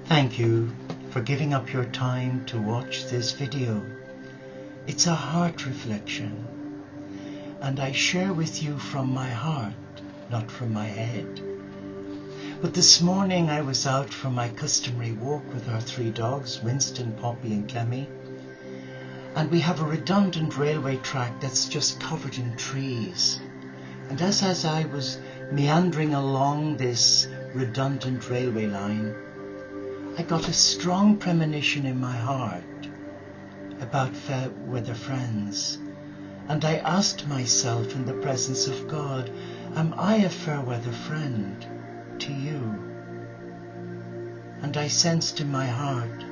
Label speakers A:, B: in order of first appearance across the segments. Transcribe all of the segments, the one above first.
A: Thank you for giving up your time to watch this video. It's a heart reflection, and I share with you from my heart, not from my head. But this morning I was out for my customary walk with our 3 dogs, Winston, Poppy and Clemmy, and we have a redundant railway track that's just covered in trees. And as I was meandering along this redundant railway line, I got a strong premonition in my heart about fair weather friends. And I asked myself in the presence of God, am I a fair weather friend to you? And I sensed in my heart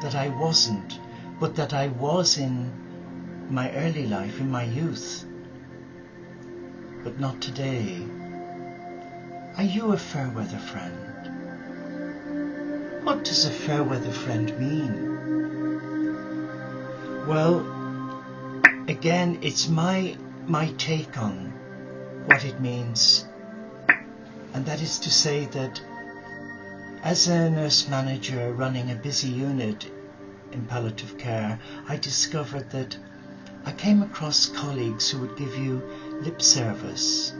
A: that I wasn't, but that I was in my early life, in my youth, but not today. Are you a fair weather friend? What does a fair weather friend mean? Well, again, it's my take on what it means. And that is to say that as a nurse manager running a busy unit in palliative care, I discovered that I came across colleagues who would give you lip service,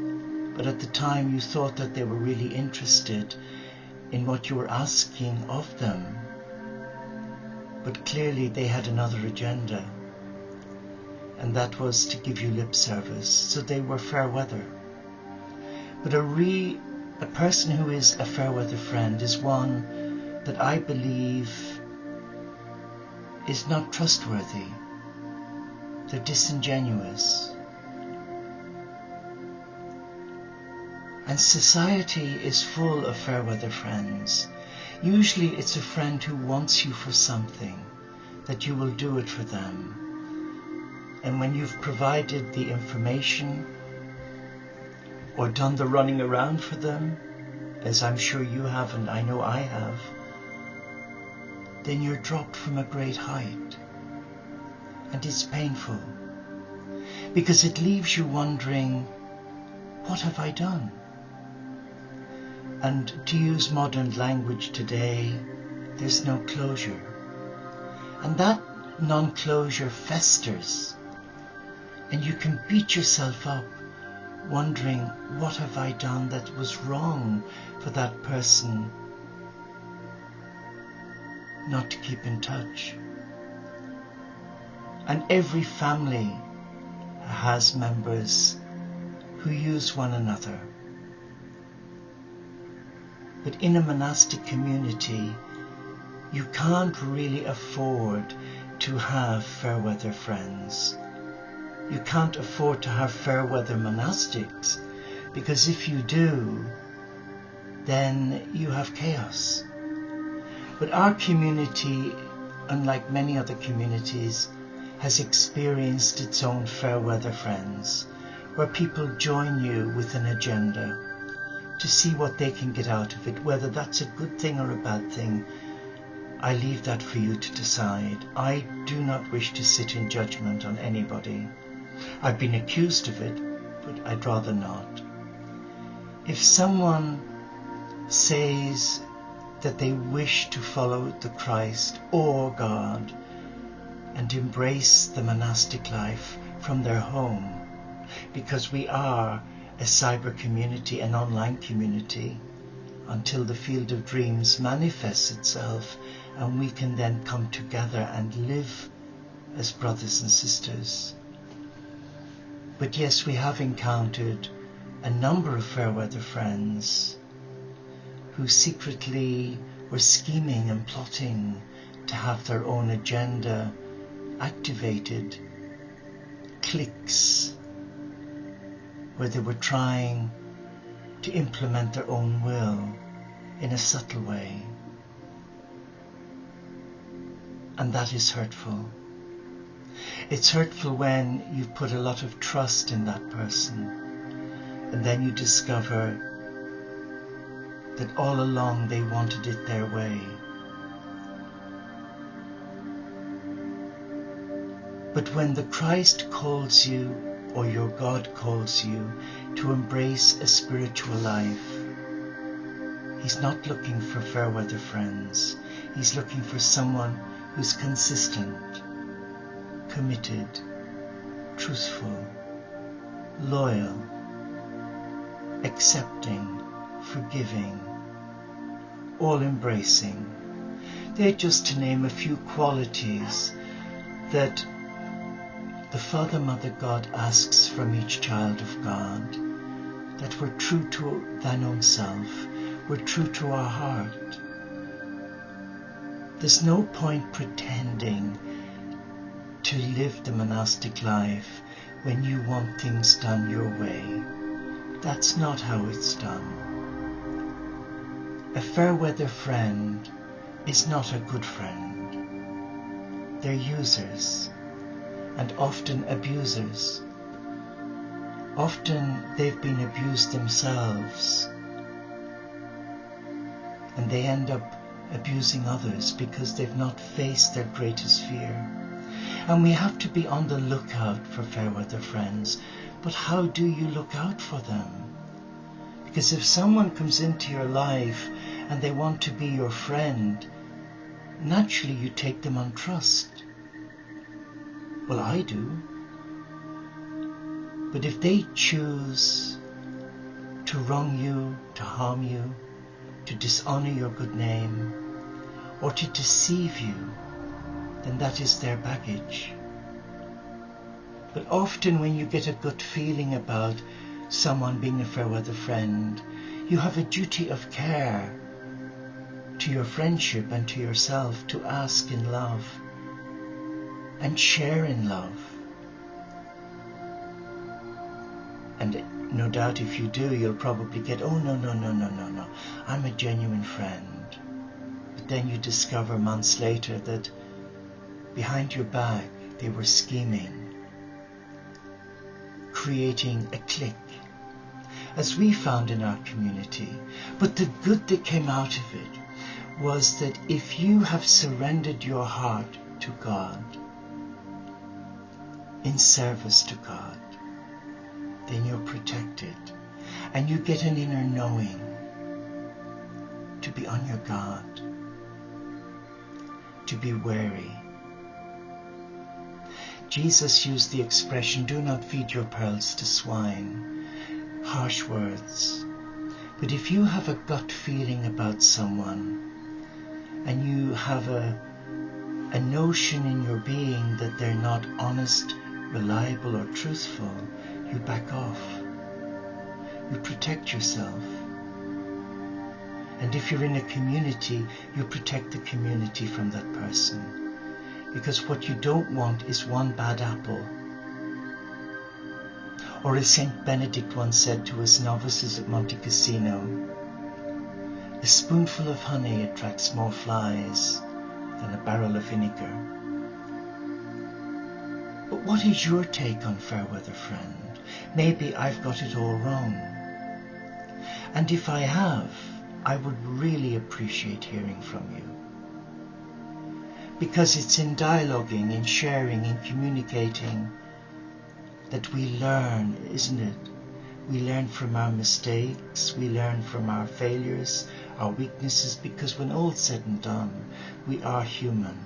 A: but at the time you thought that they were really interested in what you were asking of them, but clearly they had another agenda, and that was to give you lip service, so they were fair weather. But a person who is a fair weather friend is one that I believe is not trustworthy. They're disingenuous. And society is full of fair weather friends. Usually it's a friend who wants you for something, that you will do it for them. And when you've provided the information or done the running around for them, as I'm sure you have and I know I have, then you're dropped from a great height. And it's painful, because it leaves you wondering, what have I done? And to use modern language today, there's no closure. And that non-closure festers, and you can beat yourself up wondering, what have I done that was wrong for that person not to keep in touch? And every family has members who use one another. But in a monastic community, you can't really afford to have fair weather friends. You can't afford to have fair weather monastics, because if you do, then you have chaos. But our community, unlike many other communities, has experienced its own fair weather friends, where people join you with an agenda to see what they can get out of it. Whether that's a good thing or a bad thing, I leave that for you to decide. I do not wish to sit in judgment on anybody. I've been accused of it, but I'd rather not. If someone says that they wish to follow the Christ or God and embrace the monastic life from their home, because we are a cyber community, an online community, until the field of dreams manifests itself and we can then come together and live as brothers and sisters. But yes, we have encountered a number of fair weather friends who secretly were scheming and plotting to have their own agenda activated, cliques, where they were trying to implement their own will in a subtle way. And that is hurtful. It's hurtful when you've put a lot of trust in that person, and then you discover that all along they wanted it their way. But when the Christ calls you, or your God calls you, to embrace a spiritual life, He's not looking for fair weather friends. He's looking for someone who's consistent, committed, truthful, loyal, accepting, forgiving, all-embracing. They're just to name a few qualities that the Father, Mother God asks from each child of God, that we're true to thine own self, we're true to our heart. There's no point pretending to live the monastic life when you want things done your way. That's not how it's done. A fair weather friend is not a good friend. They're users, and often abusers. Often they've been abused themselves, and they end up abusing others because they've not faced their greatest fear. And we have to be on the lookout for fair weather friends. But how do you look out for them? Because if someone comes into your life and they want to be your friend, naturally you take them on trust. Well, I do. But if they choose to wrong you, to harm you, to dishonor your good name, or to deceive you, then that is their baggage. But often when you get a gut feeling about someone being a fair weather friend, you have a duty of care to your friendship and to yourself to ask in love and share in love. And no doubt if you do, you'll probably get, oh no, I'm a genuine friend. But then you discover months later that behind your back they were scheming, creating a clique, as we found in our community. But the good that came out of it was that if you have surrendered your heart to God, in service to God, then you're protected, and you get an inner knowing to be on your guard, to be wary. Jesus used the expression, do not feed your pearls to swine, harsh words. But if you have a gut feeling about someone, and you have a notion in your being that they're not honest, reliable or truthful, you back off. You protect yourself. And if you're in a community, you protect the community from that person. Because what you don't want is one bad apple. Or as Saint Benedict once said to his novices at Monte Cassino, a spoonful of honey attracts more flies than a barrel of vinegar. But what is your take on fair weather friend? Maybe I've got it all wrong. And if I have, I would really appreciate hearing from you. Because it's in dialoguing, in sharing, in communicating that we learn, isn't it? We learn from our mistakes, we learn from our failures, our weaknesses, because when all's said and done, we are human.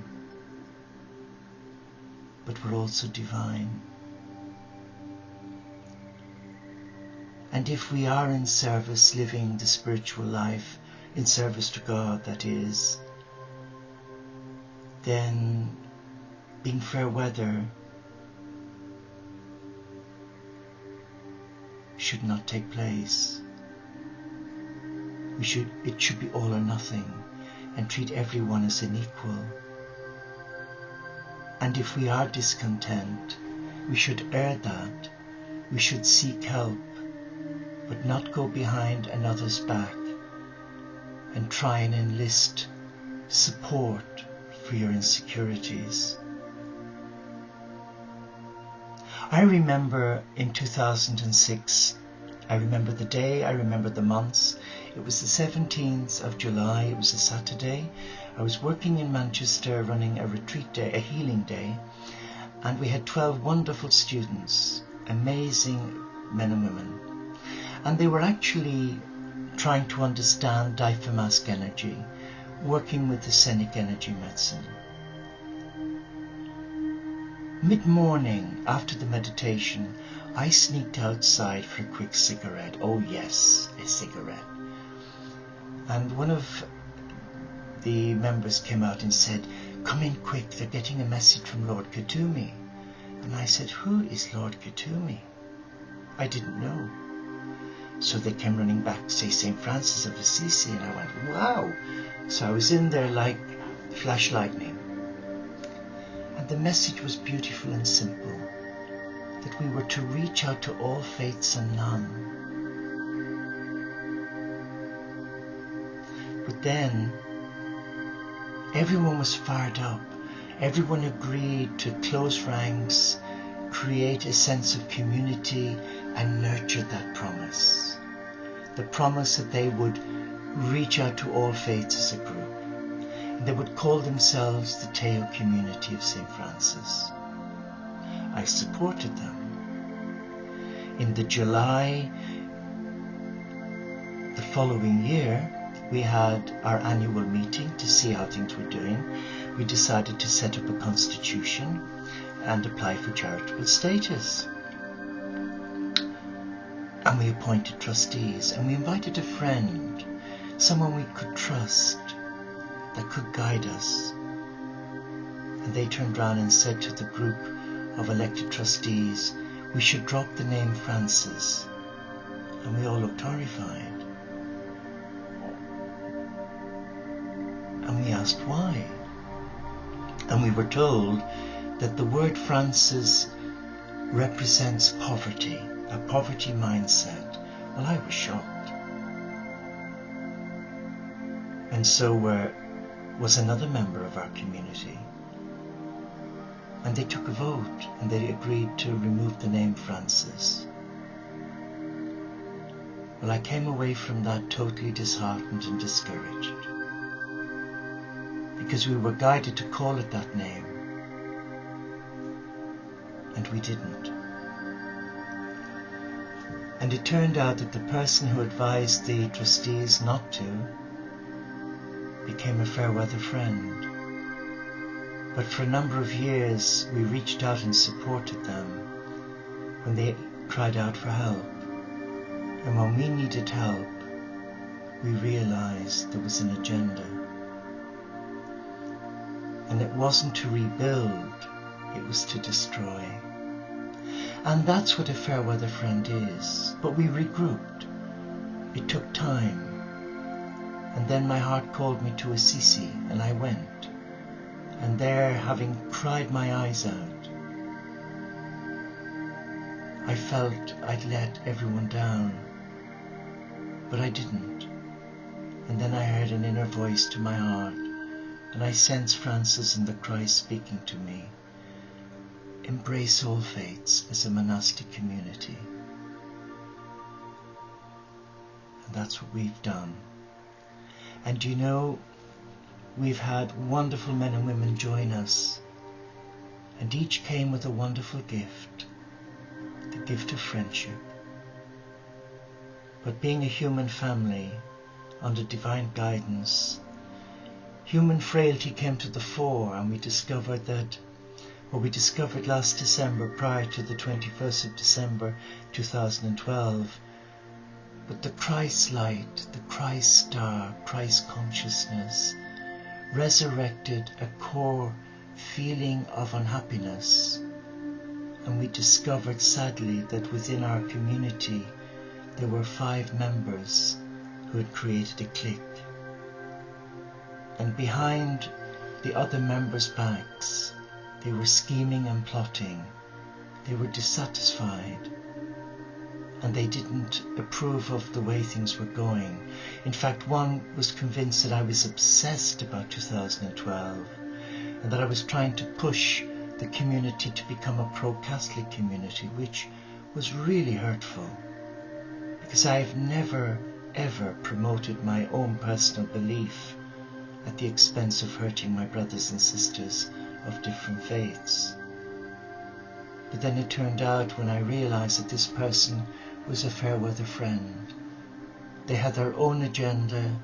A: But we're also divine. And if we are in service, living the spiritual life, in service to God, that is, then being fair weather should not take place. It should be all or nothing, and treat everyone as an equal. And if we are discontent, we should air that. We should seek help, but not go behind another's back and try and enlist support for your insecurities. I remember in 2006, I remember the day, I remember the months. It was the 17th of July, it was a Saturday. I was working in Manchester running a retreat day, a healing day, and we had 12 wonderful students, amazing men and women. And they were actually trying to understand diaphragmatic energy, working with the Scenic energy medicine. Mid-morning, after the meditation, I sneaked outside for a quick cigarette. Oh yes, a cigarette. And one of the members came out and said, "Come in quick, they're getting a message from Lord Kutumi." And I said, "Who is Lord Kutumi?" I didn't know. So they came running back to say St. Francis of Assisi, and I went, wow. So I was in there like flash lightning. And the message was beautiful and simple, that we were to reach out to all faiths and none. But then everyone was fired up. Everyone agreed to close ranks, create a sense of community, and nurture that promise. The promise that they would reach out to all faiths as a group. And they would call themselves the Teo Community of St. Francis. I supported them. In the July the following year, we had our annual meeting to see how things were doing. We decided to set up a constitution and apply for charitable status. And we appointed trustees, and we invited a friend, someone we could trust, that could guide us. And they turned around and said to the group of elected trustees, we should drop the name Francis. And we all looked horrified. And we asked why. And we were told that the word Francis represents poverty, a poverty mindset. Well, I was shocked. And so was another member of our community. And they took a vote and they agreed to remove the name Francis. Well, I came away from that totally disheartened and discouraged, because we were guided to call it that name, and we didn't. And it turned out that the person who advised the trustees not to became a Fairweather friend. But for a number of years we reached out and supported them when they cried out for help. And when we needed help, we realized there was an agenda. And it wasn't to rebuild, it was to destroy. And that's what a Fairweather friend is. But we regrouped. It took time. And then my heart called me to Assisi, and I went. And there, having cried my eyes out, I felt I'd let everyone down. But I didn't. And then I heard an inner voice to my heart, and I sensed Francis and the Christ speaking to me. Embrace all faiths as a monastic community. And that's what we've done. And you know, we've had wonderful men and women join us, and each came with a wonderful gift, the gift of friendship. But being a human family, under divine guidance, human frailty came to the fore, and we discovered last December, prior to the 21st of December 2012, but the Christ light, the Christ star, Christ consciousness resurrected a core feeling of unhappiness. And we discovered sadly that within our community there were 5 members who had created a clique. And behind the other members' backs, they were scheming and plotting. They were dissatisfied. And they didn't approve of the way things were going. In fact, one was convinced that I was obsessed about 2012 and that I was trying to push the community to become a pro-Catholic community, which was really hurtful, because I've never ever promoted my own personal belief at the expense of hurting my brothers and sisters of different faiths. But then it turned out, when I realized that this person was a Fairweather friend, They had their own agenda,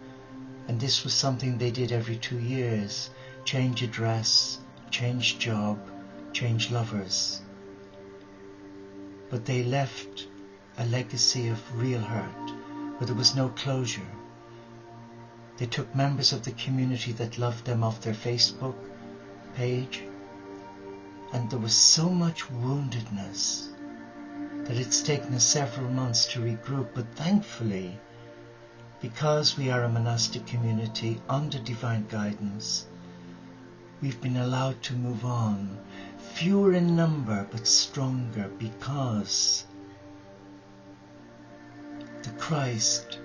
A: and this was something they did every 2 years. Change address, change job, change lovers. But they left a legacy of real hurt, where there was no closure. They took members of the community that loved them off their Facebook page, and there was so much woundedness that it's taken us several months to regroup. But thankfully, because we are a monastic community under divine guidance, we've been allowed to move on, fewer in number but stronger, because the Christ,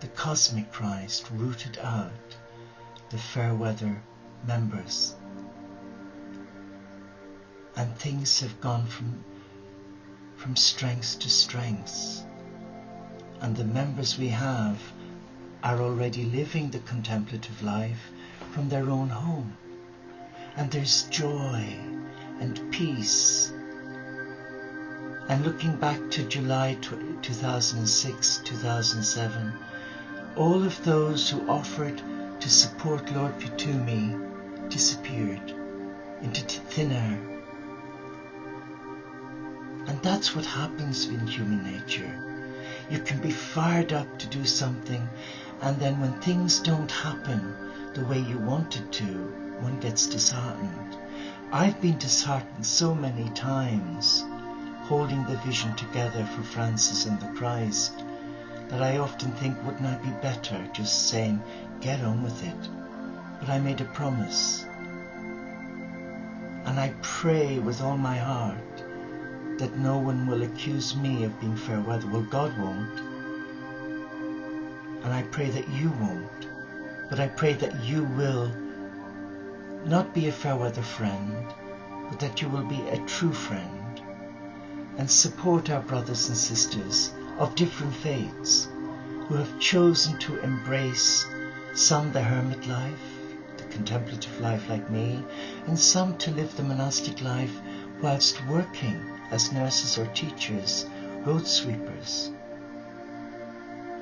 A: the cosmic Christ, rooted out the Fairweather members. And things have gone from strength to strength. And the members we have are already living the contemplative life from their own home. And there's joy and peace. And looking back to July 2006, 2007, all of those who offered to support Lord Kuthumi disappeared into thin air. And that's what happens in human nature. You can be fired up to do something, and then when things don't happen the way you wanted to, one gets disheartened. I've been disheartened so many times holding the vision together for Francis and the Christ, that I often think, wouldn't I be better just saying, get on with it? But I made a promise. And I pray with all my heart that no one will accuse me of being Fairweather. Well, God won't. And I pray that you won't. But I pray that you will not be a Fairweather friend, but that you will be a true friend and support our brothers and sisters of different faiths who have chosen to embrace, some the hermit life, the contemplative life like me, and some to live the monastic life whilst working as nurses or teachers, road sweepers,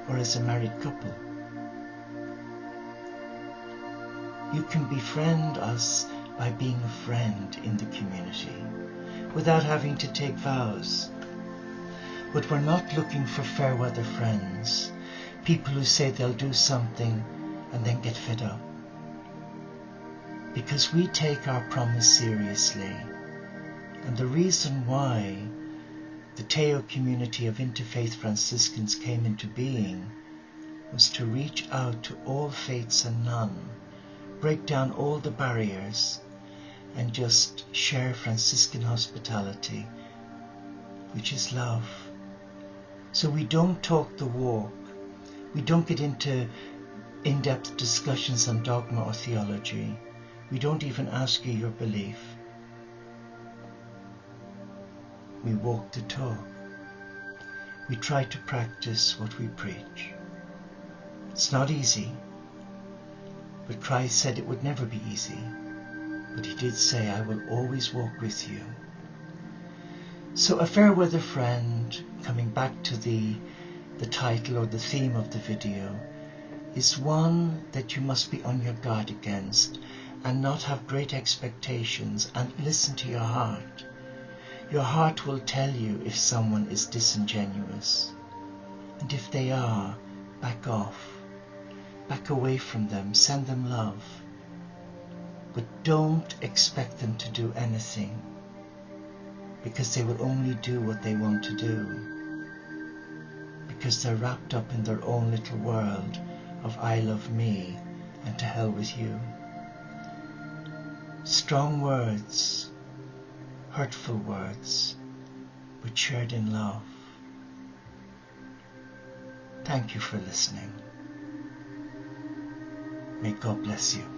A: or as a married couple. You can befriend us by being a friend in the community without having to take vows. But we're not looking for Fairweather friends, people who say they'll do something and then get fed up. Because we take our promise seriously. And the reason why the Teo community of Interfaith Franciscans came into being was to reach out to all faiths and none, break down all the barriers, and just share Franciscan hospitality, which is love. So we don't talk the walk. We don't get into in-depth discussions on dogma or theology. We don't even ask you your belief. We walk the talk. We try to practice what we preach. It's not easy, but Christ said it would never be easy. But he did say, I will always walk with you. So a Fairweather friend, coming back to the title or the theme of the video, is one that you must be on your guard against and not have great expectations, and listen to your heart. Your heart will tell you if someone is disingenuous. And if they are, back off. Back away from them. Send them love. But don't expect them to do anything, because they will only do what they want to do. Because they're wrapped up in their own little world of I love me and to hell with you. Strong words, hurtful words, but shared in love. Thank you for listening. May God bless you.